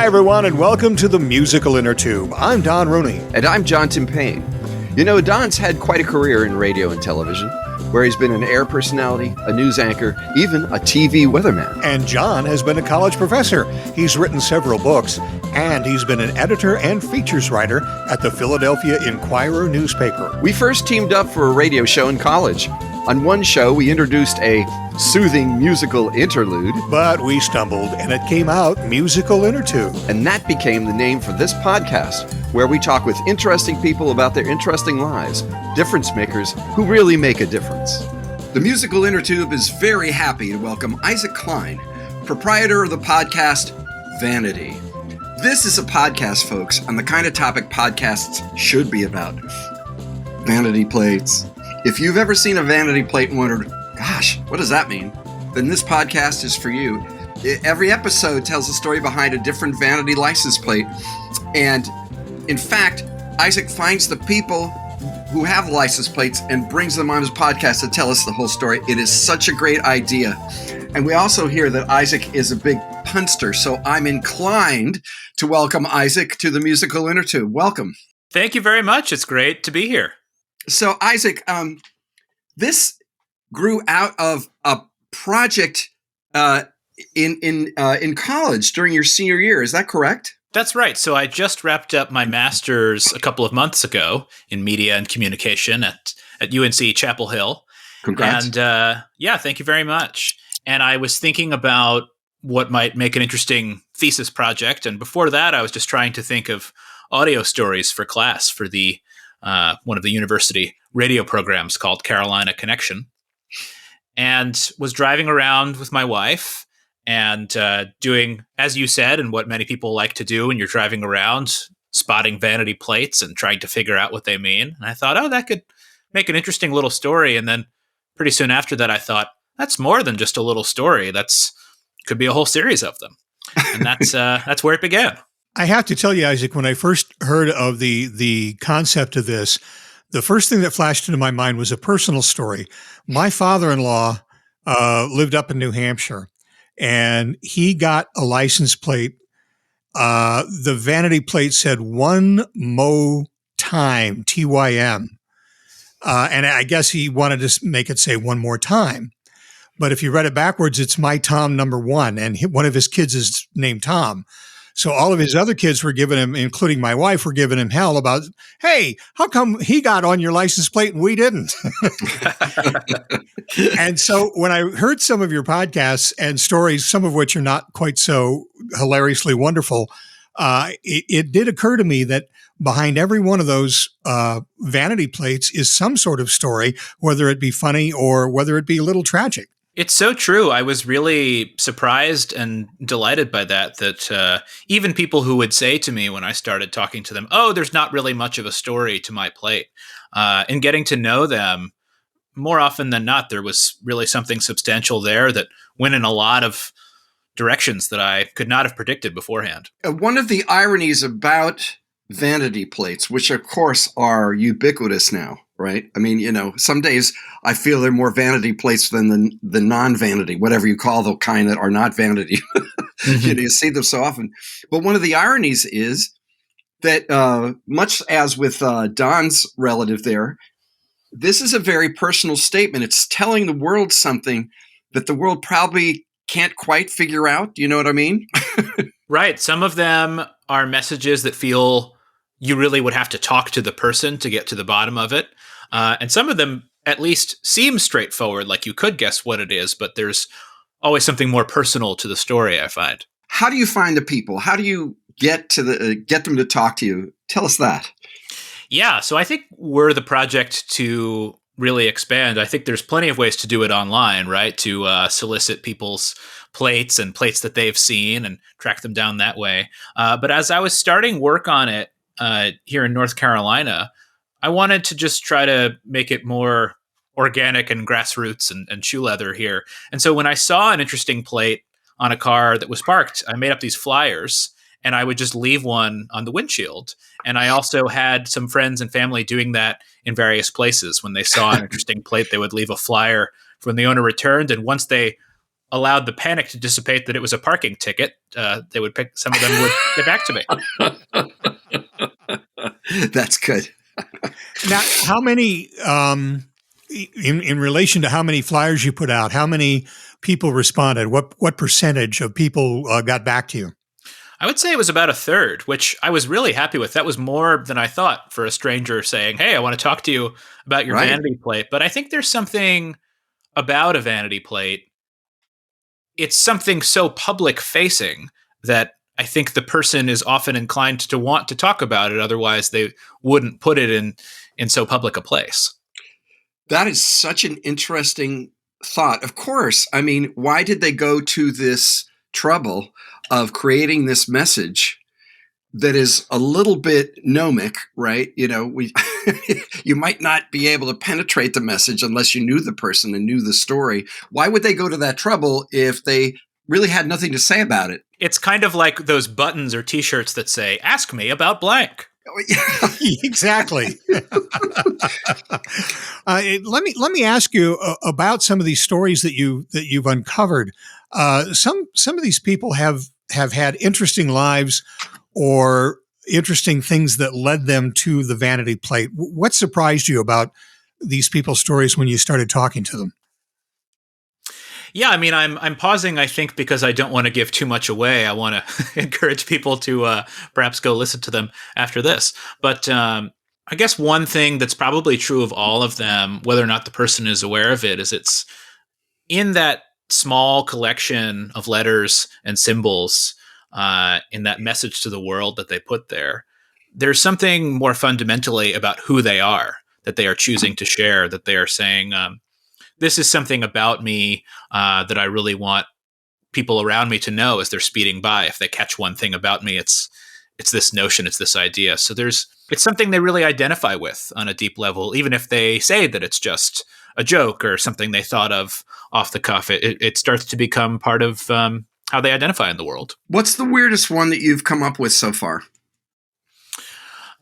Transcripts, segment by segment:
Hi, everyone, and welcome to the Musical Innertube. I'm Don Rooney. And I'm John Timpane. You know, Don's had quite a career in radio and television, where he's been an air personality, a news anchor, even a TV weatherman. And John has been a college professor. He's written several books, and he's been an editor and features writer at the Philadelphia Inquirer newspaper. We first teamed up for a radio show in college. On one show, we introduced a soothing musical interlude. But we stumbled, and it came out Musical Innertube. And that became the name for this podcast, where we talk with interesting people about their interesting lives, difference makers who really make a difference. The Musical Innertube is very happy to welcome Isaac Klein, proprietor of the podcast Vanity. This is a podcast, folks, on the kind of topic podcasts should be about. Vanity plates. If you've ever seen a vanity plate and wondered, gosh, what does that mean? Then this podcast is for you. Every episode tells a story behind a different vanity license plate. And in fact, Isaac finds the people who have license plates and brings them on his podcast to tell us the whole story. It is such a great idea. And we also hear that Isaac is a big punster. So I'm inclined to welcome Isaac to the Musical Innertube. Welcome. Thank you very much. It's great to be here. So Isaac, this grew out of a project in college during your senior year. Is that correct? That's right. So I just wrapped up my master's a couple of months ago in media and communication at UNC Chapel Hill. Congrats. And thank you very much. And I was thinking about what might make an interesting thesis project. And before that, I was just trying to think of audio stories for class for the one of the university radio programs called Carolina Connection, and was driving around with my wife and doing, as you said, and what many people like to do when you're driving around, spotting vanity plates and trying to figure out what they mean. And I thought, oh, that could make an interesting little story. And then pretty soon after that, I thought, that's more than just a little story. Could be a whole series of them. And that's where it began. I have to tell you, Isaac, when I first heard of the concept of this, the first thing that flashed into my mind was a personal story. My father-in-law lived up in New Hampshire, and he got a license plate. The vanity plate said "One Mo Time," T-Y-M. And I guess he wanted to make it say "One More Time." But if you read it backwards, it's "My Tom Number One," and one of his kids is named Tom. So all of his other kids were giving him, including my wife, were giving him hell about, hey, how come he got on your license plate and we didn't? And so when I heard some of your podcasts and stories, some of which are not quite so hilariously wonderful, it did occur to me that behind every one of those vanity plates is some sort of story, whether it be funny or whether it be a little tragic. It's so true. I was really surprised and delighted by that even people who would say to me when I started talking to them, oh, there's not really much of a story to my plate. And getting to know them, more often than not, there was really something substantial there that went in a lot of directions that I could not have predicted beforehand. One of the ironies about vanity plates, which of course are ubiquitous now, right? I mean, you know, some days I feel they're more vanity plates than the non-vanity, whatever you call the kind that are not vanity. Mm-hmm. You see them so often. But one of the ironies is that much as with Don's relative there, this is a very personal statement. It's telling the world something that the world probably can't quite figure out. You know what I mean? Right. Some of them are messages that feel you really would have to talk to the person to get to the bottom of it. And some of them at least seem straightforward, like you could guess what it is, but there's always something more personal to the story, I find. How do you find the people? How do you get them to talk to you? Tell us that. Yeah, so I think we're the project to really expand. I think there's plenty of ways to do it online, right? To solicit people's plates and plates that they've seen and track them down that way. But as I was starting work on it here in North Carolina, I wanted to just try to make it more organic and grassroots and shoe leather here. And so when I saw an interesting plate on a car that was parked, I made up these flyers and I would just leave one on the windshield. And I also had some friends and family doing that in various places. When they saw an interesting plate, they would leave a flyer when the owner returned. And once they allowed the panic to dissipate that it was a parking ticket, they would pick. Some of them would get back to me. That's good. Now, how many, in relation to how many flyers you put out, how many people responded? What percentage of people got back to you? I would say it was about a third, which I was really happy with. That was more than I thought for a stranger saying, "Hey, I want to talk to you about your vanity plate." But I think there's something about a vanity plate. It's something so public facing that I think the person is often inclined to want to talk about it. Otherwise, they wouldn't put it in so public a place. That is such an interesting thought. Of course. I mean, why did they go to this trouble of creating this message that is a little bit gnomic, right? You know, you might not be able to penetrate the message unless you knew the person and knew the story. Why would they go to that trouble if they really had nothing to say about it? It's kind of like those buttons or T-shirts that say, "Ask me about blank." Exactly. Let me ask you about some of these stories that you've uncovered. Some of these people have had interesting lives or interesting things that led them to the vanity plate. What surprised you about these people's stories when you started talking to them? Yeah, I mean, I'm pausing, I think, because I don't want to give too much away. I want to encourage people to perhaps go listen to them after this. But I guess one thing that's probably true of all of them, whether or not the person is aware of it, is it's in that small collection of letters and symbols in that message to the world that they put there. There's something more fundamentally about who they are that they are choosing to share, that they are saying, this is something about me that I really want people around me to know as they're speeding by. If they catch one thing about me, it's this notion, it's this idea. So it's something they really identify with on a deep level, even if they say that it's just a joke or something they thought of off the cuff. It starts to become part of how they identify in the world. What's the weirdest one that you've come up with so far?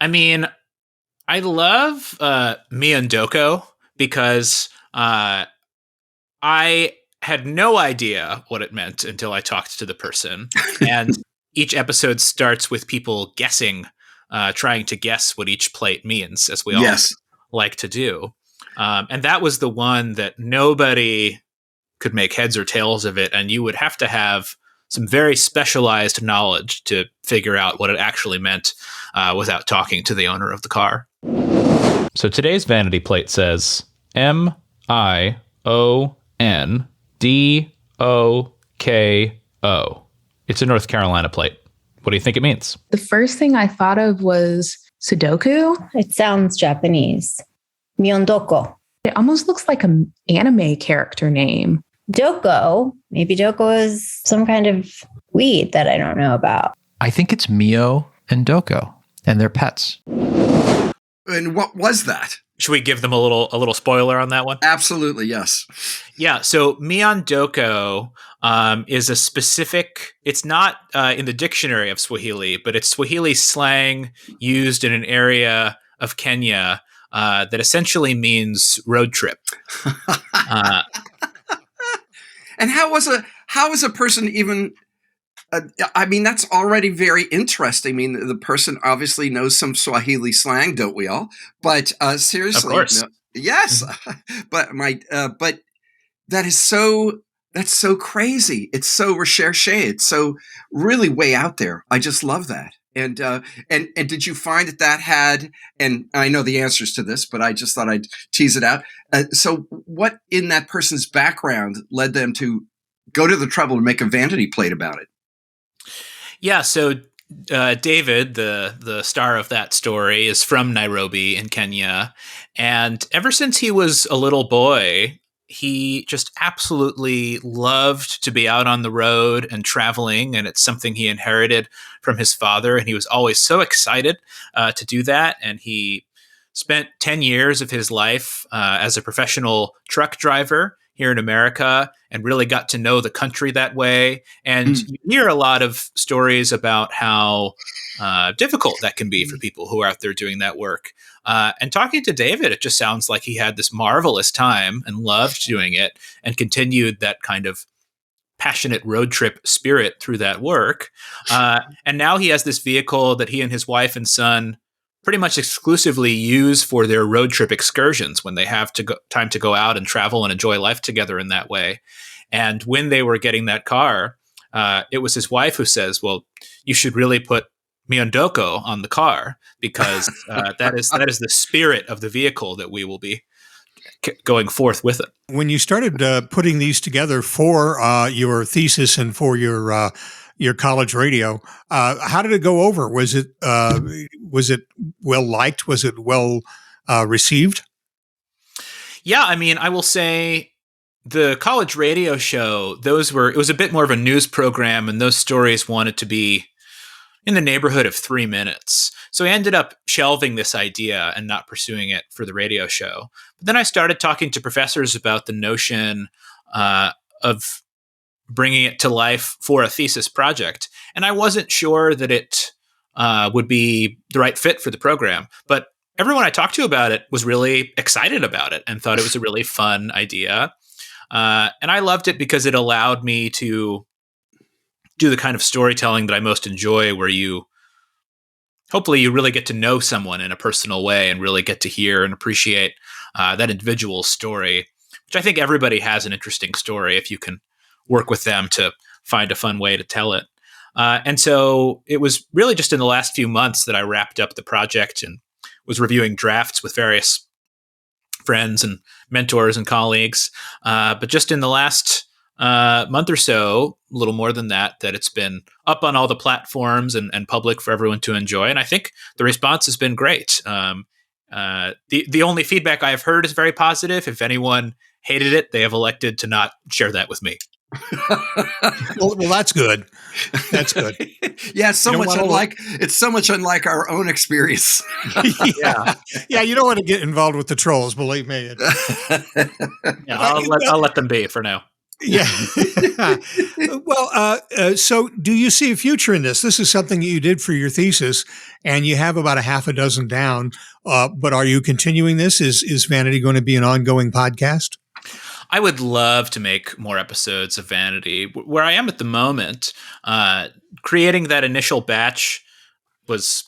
I mean, I love Miyandoko because I had no idea what it meant until I talked to the person. And each episode starts with people guessing, trying to guess what each plate means, as we all like to do. And that was the one that nobody could make heads or tails of it. And you would have to have some very specialized knowledge to figure out what it actually meant without talking to the owner of the car. So today's vanity plate says MIONDOKO. It's a North Carolina plate. What do you think it means? The first thing I thought of was Sudoku. It sounds Japanese. Miyondoko. It almost looks like an anime character name. Doko. Maybe Doko is some kind of weed that I don't know about. I think it's Mio and Doko and their pets. And what was that? Should we give them a little spoiler on that one? Absolutely, yes. Yeah, so Miyondoko is a specific, it's not in the dictionary of Swahili, but it's Swahili slang used in an area of Kenya that essentially means road trip. And how is a person even? I mean, that's already very interesting. I mean, the person obviously knows some Swahili slang, don't we all? But seriously, of course. No, yes. But but that's so crazy. It's so recherché. It's so really way out there. I just love that. And did you find that had? And I know the answers to this, but I just thought I'd tease it out. So, what in that person's background led them to go to the trouble to make a vanity plate about it? Yeah, so David, the star of that story, is from Nairobi in Kenya. And ever since he was a little boy, he just absolutely loved to be out on the road and traveling. And it's something he inherited from his father. And he was always so excited to do that. And he spent 10 years of his life as a professional truck driver here in America and really got to know the country that way. And you hear a lot of stories about how difficult that can be for people who are out there doing that work. And talking to David, it just sounds like he had this marvelous time and loved doing it and continued that kind of passionate road trip spirit through that work. And now he has this vehicle that he and his wife and son pretty much exclusively use for their road trip excursions when they have time to go out and travel and enjoy life together in that way. And when they were getting that car, it was his wife who says, well, you should really put Miondoko on the car because that is the spirit of the vehicle that we will be going forth with it. When you started putting these together for your thesis and for your college radio, how did it go over? Was it well liked? Was it well received? Yeah, I mean, I will say the college radio show, it was a bit more of a news program, and those stories wanted to be in the neighborhood of 3 minutes. So I ended up shelving this idea and not pursuing it for the radio show. But then I started talking to professors about the notion of bringing it to life for a thesis project. And I wasn't sure that it would be the right fit for the program. But everyone I talked to about it was really excited about it and thought it was a really fun idea. And I loved it because it allowed me to do the kind of storytelling that I most enjoy, where hopefully you really get to know someone in a personal way and really get to hear and appreciate that individual story, which I think everybody has an interesting story if you can work with them to find a fun way to tell it. And so it was really just in the last few months that I wrapped up the project and was reviewing drafts with various friends and mentors and colleagues. But just in the last month or so, a little more than that it's been up on all the platforms and public for everyone to enjoy. And I think the response has been great. The only feedback I have heard is very positive. If anyone hated it, they have elected to not share that with me. well, that's good. That's good. Yeah, it's so much unlike our own experience. Yeah. You don't want to get involved with the trolls, believe me. Yeah, I'll let them be for now. Yeah. Well, so do you see a future in this? This is something you did for your thesis, and you have about a half a dozen down. But are you continuing this? Is Vanity going to be an ongoing podcast? I would love to make more episodes of Vanity. Where I am at the moment, creating that initial batch was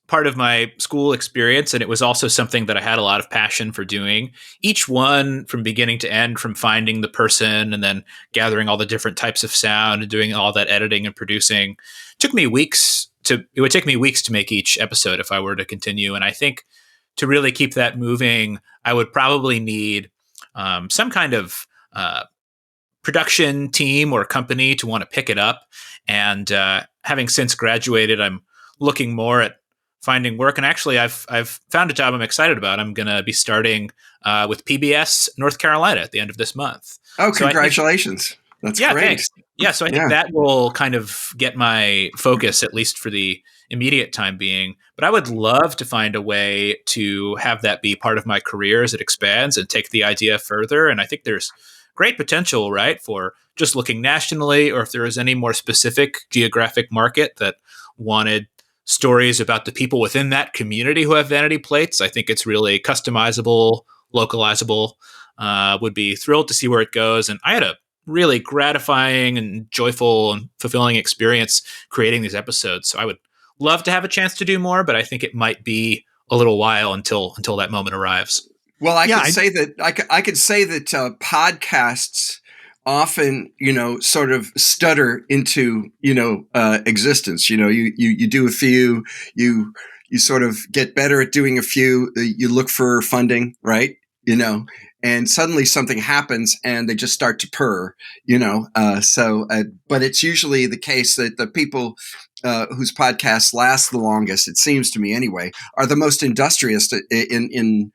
part of my school experience, and it was also something that I had a lot of passion for doing. Each one, from beginning to end, from finding the person and then gathering all the different types of sound and doing all that editing and producing, it would take me weeks to make each episode if I were to continue. And I think to really keep that moving, I would probably need some kind of production team or company to want to pick it up. And having since graduated, I'm looking more at finding work. And actually, I've found a job I'm excited about. I'm going to be starting with PBS North Carolina at the end of this month. Oh, congratulations. That's great. Thanks. Yeah, so I think that will kind of get my focus, at least for the immediate time being. But I would love to find a way to have that be part of my career as it expands and take the idea further. And I think there's great potential, right, for just looking nationally, or if there is any more specific geographic market that wanted stories about the people within that community who have vanity plates. I think it's really customizable, localizable. Would be thrilled to see where it goes. And I had a really gratifying and joyful and fulfilling experience creating these episodes. So I would love to have a chance to do more, but I think it might be a little while until that moment arrives. Well, I could say that podcasts often, sort of stutter into, existence. You do a few, you sort of get better at doing a few, you look for funding, right? And suddenly something happens and they just start to purr, but it's usually the case that the people whose podcasts last the longest, it seems to me anyway, are the most industrious in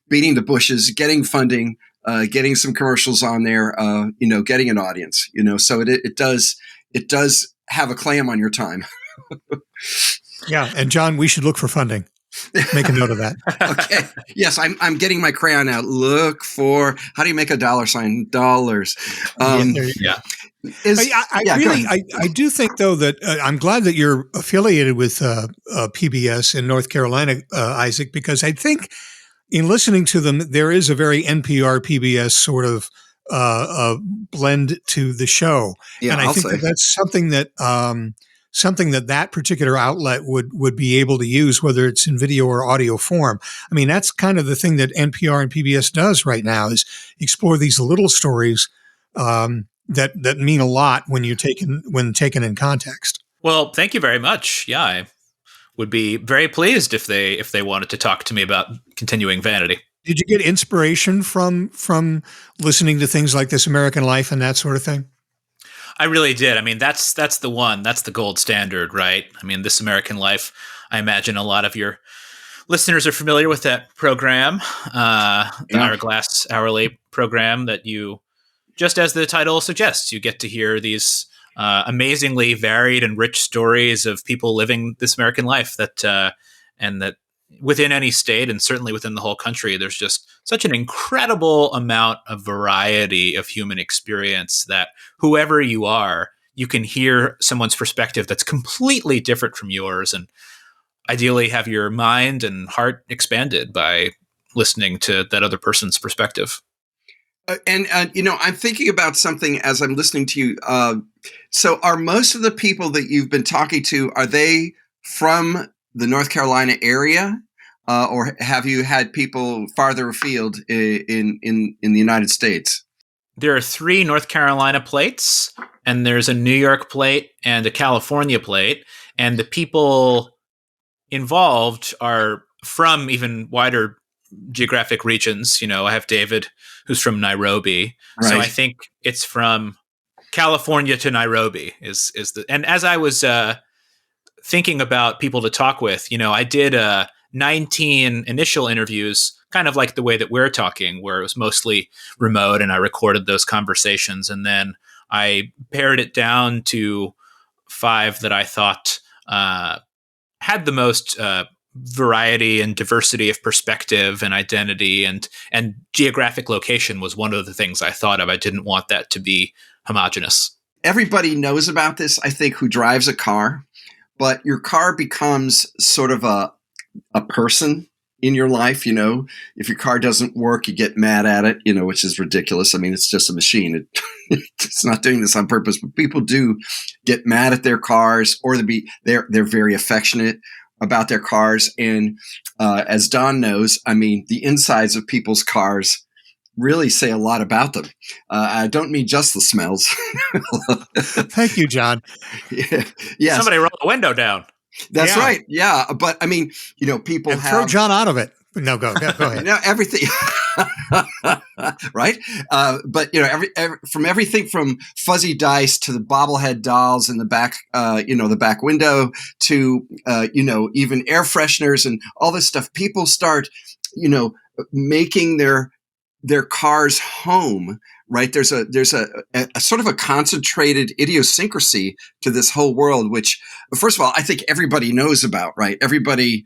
beating the bushes, getting funding, getting some commercials on there, getting an audience, so it does have a claim on your time. Yeah. And John, we should look for funding. Make a note of that. Okay. Yes, I'm getting my crayon out. Look for, how do you make a $? Dollars? Yeah. I do think though that I'm glad that you're affiliated with PBS in North Carolina, Isaac, because I think in listening to them, there is a very NPR PBS sort of blend to the show. Yeah, And I I'll think say. that's something that particular outlet would be able to use, whether it's in video or audio form. I mean, that's kind of the thing that NPR and PBS does right now, is explore these little stories that mean a lot when taken in context. Well, thank you very much. Yeah, I would be very pleased if they wanted to talk to me about continuing Vanity. Did you get inspiration from listening to things like This American Life and that sort of thing? I really did. I mean, that's the one. That's the gold standard, right? I mean, This American Life. I imagine a lot of your listeners are familiar with that program, the Hourglass Hourly program that you, just as the title suggests, you get to hear these amazingly varied and rich stories of people living this American life and that within any state and certainly within the whole country, there's just such an incredible amount of variety of human experience that whoever you are, you can hear someone's perspective that's completely different from yours, and ideally have your mind and heart expanded by listening to that other person's perspective. And I'm thinking about something as I'm listening to you. So are most of the people that you've been talking to, are they from the North Carolina area? Or have you had people farther afield in the United States? There are 3 North Carolina plates, and there's a New York plate and a California plate. And the people involved are from even wider geographic regions. You know, I have David, who's from Nairobi. Right. So I think it's from California to Nairobi and as I was thinking about people to talk with, I did 19 initial interviews, kind of like the way that we're talking, where it was mostly remote, and I recorded those conversations. And then I pared it down to 5 that I thought had the most variety and diversity of perspective and identity, and geographic location was one of the things I thought of. I didn't want that to be homogenous. Everybody knows about this, I think, who drives a car, but your car becomes sort of a person in your life. If your car doesn't work, you get mad at it, which is ridiculous. I mean, it's just a machine. It's not doing this on purpose, but people do get mad at their cars, or they're very affectionate about their cars. And as Don knows, I mean, the insides of people's cars really say a lot about them. I don't mean just the smells. Thank you, John. Yeah. Yes. Somebody roll the window down. That's right. Yeah. But I mean, people throw John out of it. No, go ahead. Everything. Right. But from everything from fuzzy dice to the bobblehead dolls in the back, the back window to, even air fresheners and all this stuff, people start, making their cars home. Right. There's a sort of a concentrated idiosyncrasy to this whole world, which, first of all, I think everybody knows about. Right. Everybody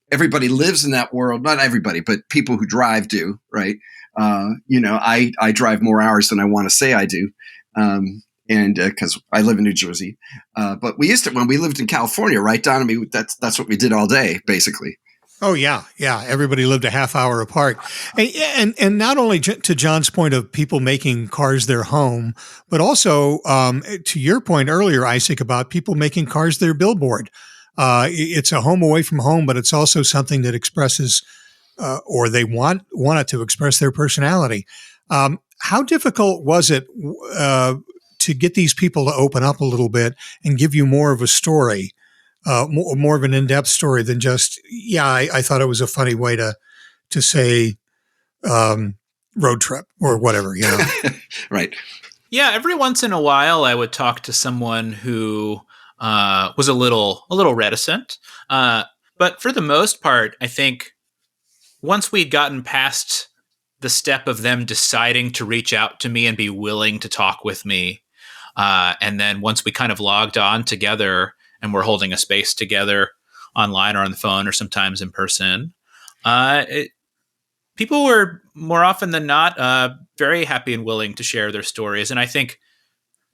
lives in that world. Not everybody, but people who drive do. Right. I drive more hours than I want to say I do. And because I live in New Jersey. But we used to, when we lived in California, right, Don? I mean, that's what we did all day, basically. Oh, yeah. Yeah. Everybody lived a half hour apart. And not only to John's point of people making cars their home, but also to your point earlier, Isaac, about people making cars their billboard. It's a home away from home, but it's also something that expresses or they want it to express their personality. How difficult was it to get these people to open up a little bit and give you more of a story? More of an in-depth story than just, I thought it was a funny way to say road trip or whatever, Right. Yeah, every once in a while I would talk to someone who was a little reticent. But for the most part, I think once we'd gotten past the step of them deciding to reach out to me and be willing to talk with me, and then once we kind of logged on together and we're holding a space together online or on the phone or sometimes in person, people were more often than not very happy and willing to share their stories. And I think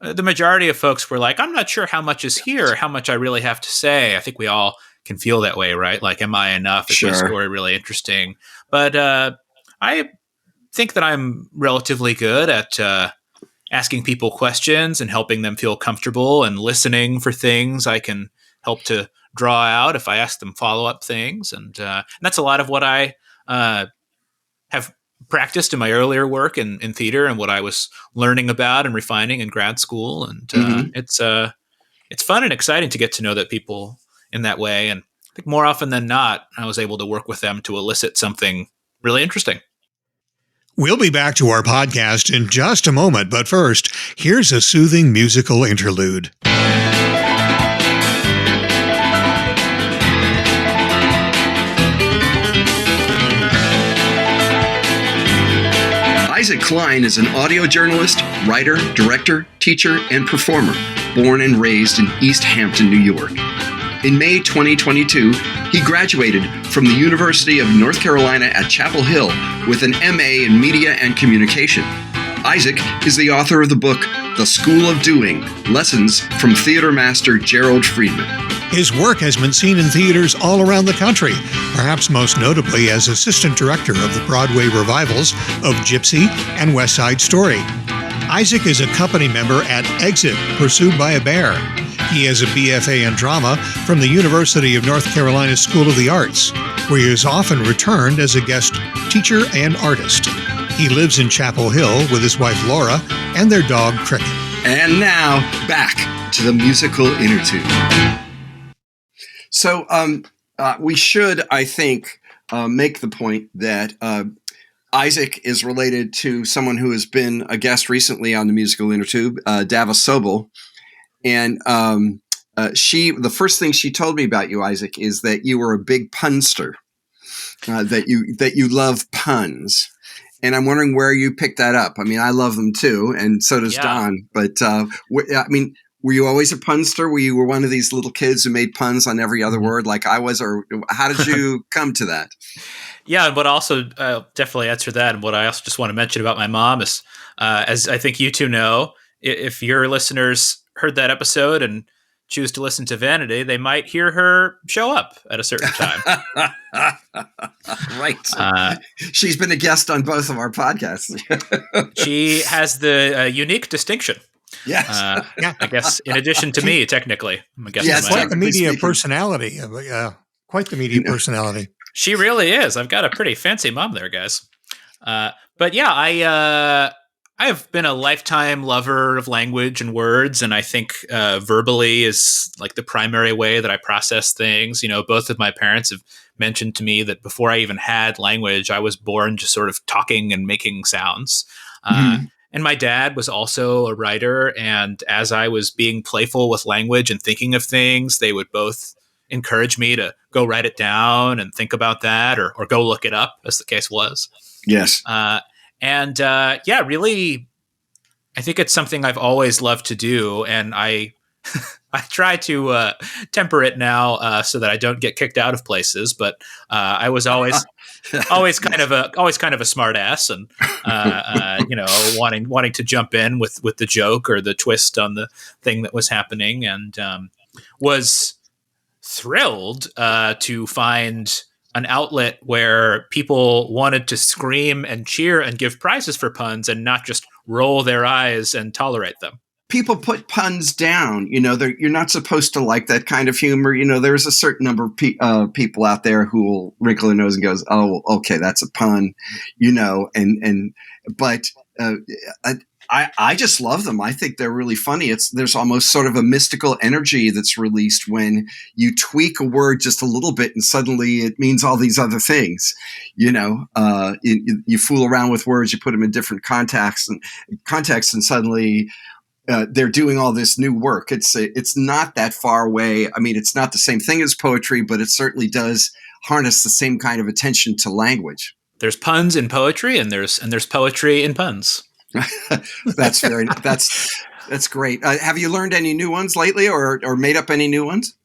the majority of folks were like, I'm not sure how much is here, how much I really have to say. I think we all can feel that way, right? Like, am I enough? Is my story really interesting? But I think that I'm relatively good at asking people questions and helping them feel comfortable and listening for things I can help to draw out if I ask them follow-up things. And that's a lot of what I have practiced in my earlier work in theater and what I was learning about and refining in grad school. And it's fun and exciting to get to know that people in that way. And I think more often than not, I was able to work with them to elicit something really interesting. We'll be back to our podcast in just a moment, but first, here's a soothing musical interlude. Isaac Klein is an audio journalist, writer, director, teacher, and performer, born and raised in East Hampton, New York. In May 2022, he graduated from the University of North Carolina at Chapel Hill with an MA in Media and Communication. Isaac is the author of the book, The School of Doing, Lessons from Theater Master Gerald Friedman. His work has been seen in theaters all around the country, perhaps most notably as assistant director of the Broadway revivals of Gypsy and West Side Story. Isaac is a company member at Exit, Pursued by a Bear. He has a BFA in drama from the University of North Carolina School of the Arts, where he has often returned as a guest teacher and artist. He lives in Chapel Hill with his wife Laura and their dog Cricket. And now, back to the musical Innertube. So we should, I think, make the point that Isaac is related to someone who has been a guest recently on the musical Innertube, Dava Sobel. And the first thing she told me about you, Isaac, is that you were a big punster, that you love puns. And I'm wondering where you picked that up. I mean, I love them too, and so does Don. But were you always a punster? Were you one of these little kids who made puns on every other word like I was? Or how did you come to that? Yeah, but also definitely answer that. And what I also just want to mention about my mom is, as I think you two know, if your listeners heard that episode and choose to listen to Vanity, they might hear her show up at a certain time. Right. She's been a guest on both of our podcasts. She has the unique distinction. Yes. I guess in addition to me, technically. I'm a guest. Yes, quite the media personality. Quite the media personality. She really is. I've got a pretty fancy mom there, guys. But yeah, I have been a lifetime lover of language and words, and I think verbally is like the primary way that I process things. You know, both of my parents have mentioned to me that before I even had language, I was born just sort of talking and making sounds. And my dad was also a writer, and as I was being playful with language and thinking of things, they would both encourage me to go write it down and think about that, or go look it up, as the case was. Yes. Really, I think it's something I've always loved to do, and I try to temper it now so that I don't get kicked out of places. But I was always kind of a smart ass, and wanting to jump in with the joke or the twist on the thing that was happening, and was thrilled to find an outlet where people wanted to scream and cheer and give prizes for puns and not just roll their eyes and tolerate them. People put puns down. You know, you're not supposed to like that kind of humor. You know, there's a certain number of people out there who will wrinkle their nose and goes, "Oh, okay, that's a pun," you know. But I just love them. I think they're really funny. There's almost sort of a mystical energy that's released when you tweak a word just a little bit and suddenly it means all these other things. You know, you fool around with words, you put them in different contexts, and suddenly they're doing all this new work. It's not that far away. I mean, it's not the same thing as poetry, but it certainly does harness the same kind of attention to language. There's puns in poetry, and there's poetry in puns. That's great. Have you learned any new ones lately, or made up any new ones?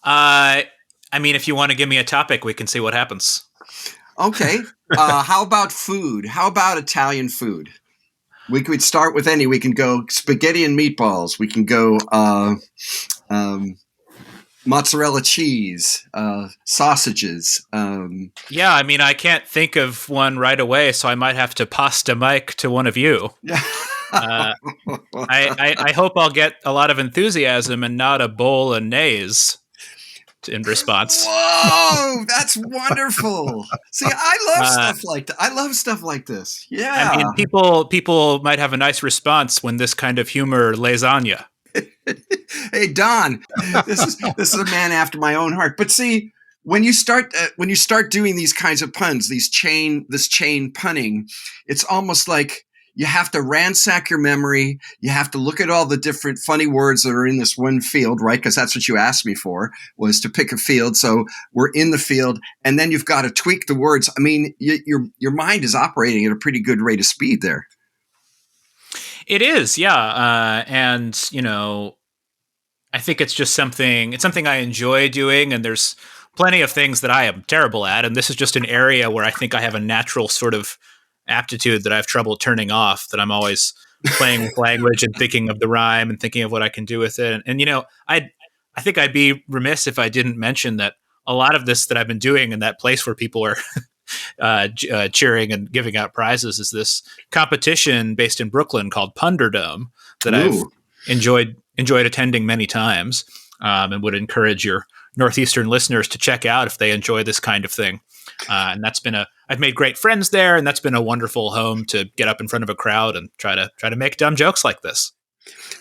I mean, if you want to give me a topic, we can see what happens. Okay. How about food? How about Italian food? We could start with any. We can go spaghetti and meatballs. We can go mozzarella cheese, sausages. Yeah, I mean, I can't think of one right away, so I might have to pasta Mike to one of you. I hope I'll get a lot of enthusiasm and not a bowl of nays in response. Whoa, that's wonderful. See, I love stuff like that. I love stuff like this. Yeah. I mean, people might have a nice response when this kind of humor lays on you. Hey, Don, this is a man after my own heart. But see, when you start doing these kinds of puns, this chain punning, it's almost like you have to ransack your memory. You have to look at all the different funny words that are in this one field, right? Because that's what you asked me for, was to pick a field. So we're in the field, and then you've got to tweak the words. I mean, your mind is operating at a pretty good rate of speed there. It is, yeah. And, I think it's just something I enjoy doing, and there's plenty of things that I am terrible at. And this is just an area where I think I have a natural sort of aptitude that I have trouble turning off, that I'm always playing with language and thinking of the rhyme and thinking of what I can do with it. And I think I'd be remiss if I didn't mention that a lot of this that I've been doing in that place where people are cheering and giving out prizes is this competition based in Brooklyn called Punderdome that I've enjoyed attending many times, and would encourage your Northeastern listeners to check out if they enjoy this kind of thing. And I've made great friends there, and that's been a wonderful home to get up in front of a crowd and try to make dumb jokes like this.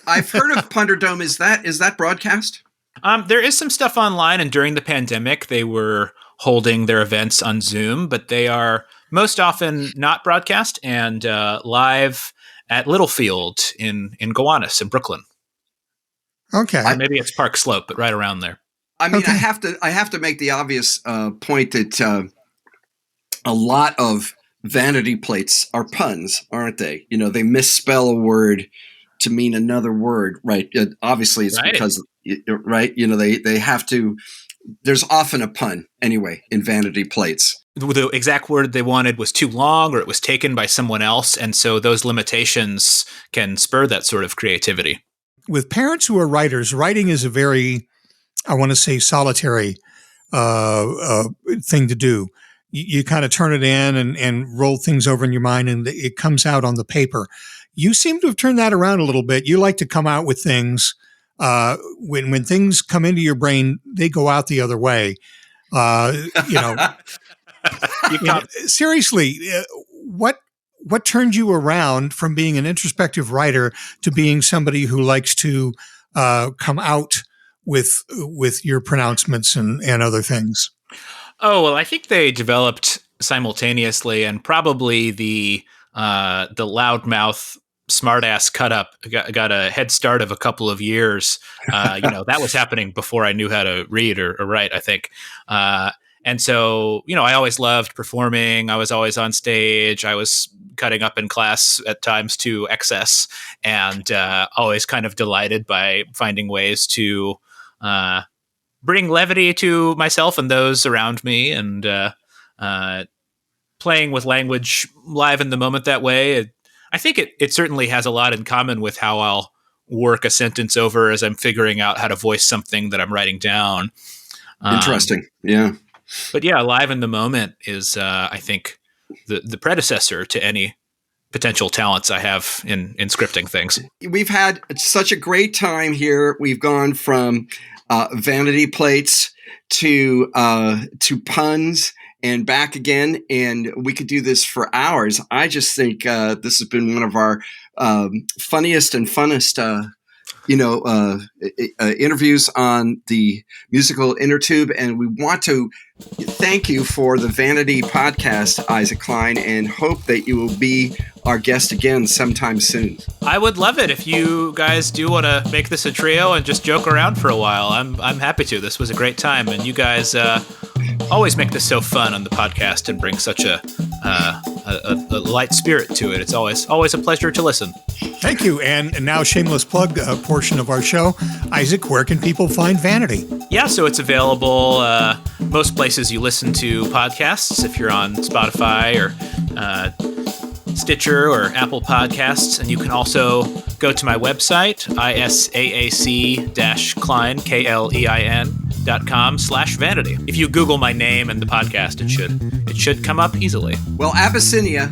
I've heard of Punderdome. Is that broadcast? There is some stuff online, and during the pandemic, they were holding their events on Zoom, but they are most often not broadcast and live at Littlefield in Gowanus in Brooklyn. Okay. Or maybe it's Park Slope, but right around there. I mean, Okay. I have to make the obvious point that a lot of vanity plates are puns, aren't they? They misspell a word to mean another word, right? Obviously, it's Right. because, right? They have to. There's often a pun anyway in vanity plates. The exact word they wanted was too long, or it was taken by someone else, and so those limitations can spur that sort of creativity. With parents who are writers, writing is a very, I want to say, solitary thing to do. You kind of turn it in and roll things over in your mind, and it comes out on the paper. You seem to have turned that around a little bit. You like to come out with things. When things come into your brain, they go out the other way. Seriously, what turned you around from being an introspective writer to being somebody who likes to come out with your pronouncements and other things? Oh, well, I think they developed simultaneously, and probably the loudmouth smartass cut up got a head start of a couple of years. That was happening before I knew how to read or write, I think. And so, I always loved performing. I was always on stage. I was cutting up in class at times to excess, and always kind of delighted by finding ways to bring levity to myself and those around me, and playing with language live in the moment that way. I think it certainly has a lot in common with how I'll work a sentence over as I'm figuring out how to voice something that I'm writing down. Interesting. Yeah. But yeah, live in the moment is, I think, the predecessor to any potential talents I have in scripting things. We've had such a great time here. We've gone from vanity plates to puns and back again, and we could do this for hours. I just think this has been one of our funniest and funnest interviews on the musical Innertube, and we want to thank you for the Vanity podcast, Isaac Klein, and hope that you will be our guest again sometime soon. I would love it if you guys do want to make this a trio and just joke around for a while. I'm happy to. This was a great time, and you guys always make this so fun on the podcast and bring such a light spirit to it. It's always a pleasure to listen. Thank you. And now, shameless plug portion of our show. Isaac, where can people find Vanity? Yeah, so it's available most places you listen to podcasts, if you're on Spotify or Stitcher or Apple Podcasts. And you can also go to my website, isaac-klein, Klein, facebook.com/vanity. If you Google my name and the podcast, it should come up easily. Well, Abyssinia,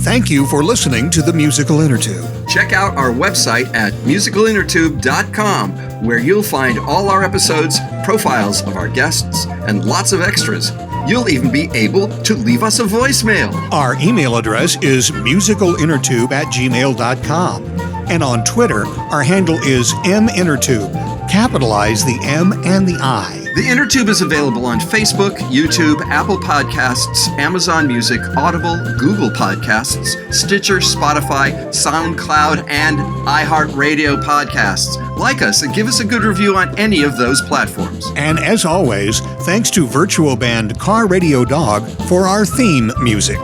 Thank you for listening to the Musical Innertube. check out our website at musicalinnertube.com, where you'll find all our episodes, profiles of our guests, and lots of extras. You'll even be able to leave us a voicemail. Our email address is musicalinnertube@gmail.com. And on Twitter, our handle is Innertube. Capitalize the M and the I. The Innertube is available on Facebook, YouTube, Apple Podcasts, Amazon Music, Audible, Google Podcasts, Stitcher, Spotify, SoundCloud, and iHeartRadio podcasts. Like us and give us a good review on any of those platforms. And as always, thanks to virtual band Car Radio Dog for our theme music.